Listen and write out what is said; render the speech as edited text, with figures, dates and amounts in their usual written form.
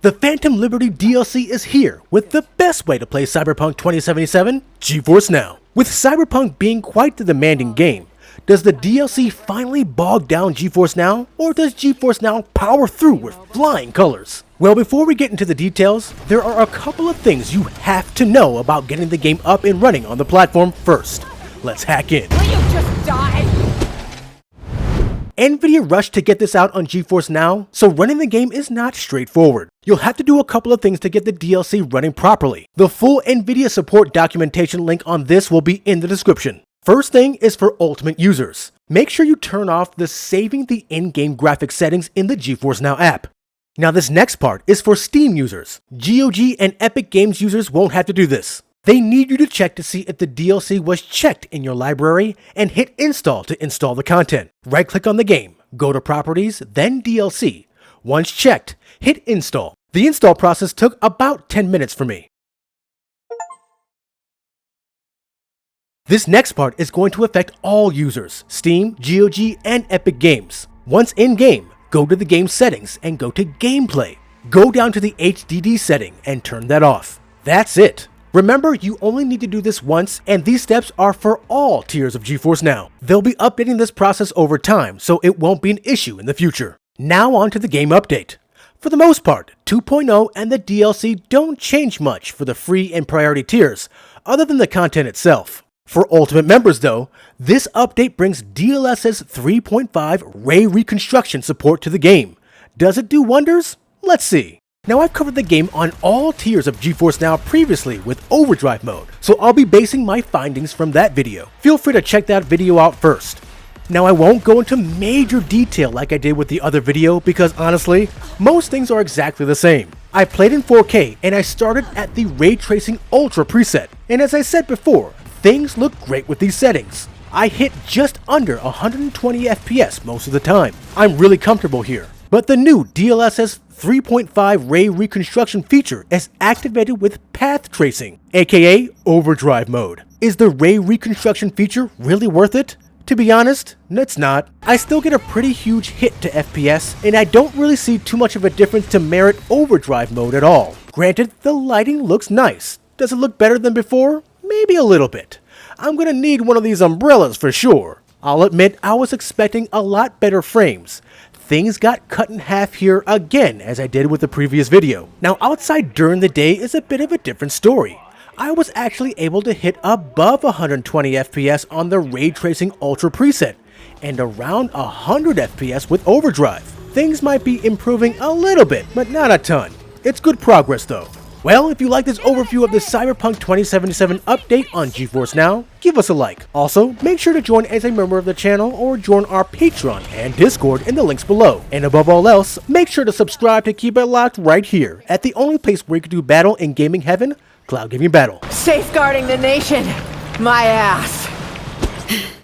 The Phantom Liberty DLC is here with the best way to play Cyberpunk 2077, GeForce Now. With Cyberpunk being quite the demanding game, does the DLC finally bog down GeForce Now, or does GeForce Now power through with flying colors? Well, before we get into the details, there are a couple of things you have to know about getting the game up and running on the platform first. Let's hack in. Will you just die? NVIDIA rushed to get this out on GeForce Now, so running the game is not straightforward. You'll have to do a couple of things to get the DLC running properly. The full NVIDIA support documentation link on this will be in the description. First thing is for Ultimate users. Make sure you turn off the saving the in-game graphics settings in the GeForce Now app. Now this next part is for Steam users. GOG and Epic Games users won't have to do this. They need you to check to see if the DLC was checked in your library and hit install to install the content. Right click on the game, go to properties, then DLC. Once checked, hit install. The install process took about 10 minutes for me. This next part is going to affect all users, Steam, GOG, and Epic Games. Once in-game, go to the game settings and go to gameplay. Go down to the HDD setting and turn that off. That's it. Remember, you only need to do this once, and these steps are for all tiers of GeForce Now. They'll be updating this process over time, so it won't be an issue in the future. Now on to the game update. For the most part, 2.0 and the DLC don't change much for the free and priority tiers, other than the content itself. For Ultimate members though, this update brings DLSS 3.5 ray reconstruction support to the game. Does it do wonders? Let's see. Now I've covered the game on all tiers of GeForce Now previously with Overdrive mode, so I'll be basing my findings from that video. Feel free to check that video out first. Now I won't go into major detail like I did with the other video because honestly, most things are exactly the same. I played in 4K and I started at the Ray Tracing Ultra preset, and as I said before, things look great with these settings. I hit just under 120 FPS most of the time. I'm really comfortable here. But the new DLSS 3.5 ray reconstruction feature is activated with path tracing, aka overdrive mode. Is the ray reconstruction feature really worth it? To be honest, it's not. I still get a pretty huge hit to FPS, and I don't really see too much of a difference to merit overdrive mode at all. Granted, the lighting looks nice. Does it look better than before? Maybe a little bit. I'm gonna need one of these umbrellas for sure. I'll admit I was expecting a lot better frames. Things got cut in half here again as I did with the previous video. Now outside during the day is a bit of a different story. I was actually able to hit above 120 FPS on the Ray Tracing Ultra preset and around 100 FPS with overdrive. Things might be improving a little bit, but not a ton. It's good progress though. Well, if you like this overview of the Cyberpunk 2077 update on GeForce Now, give us a like. Also, make sure to join as a member of the channel or join our Patreon and Discord in the links below. And above all else, make sure to subscribe to keep it locked right here at the only place where you can do battle in gaming heaven, Cloud Gaming Battle. Safeguarding the nation. My ass.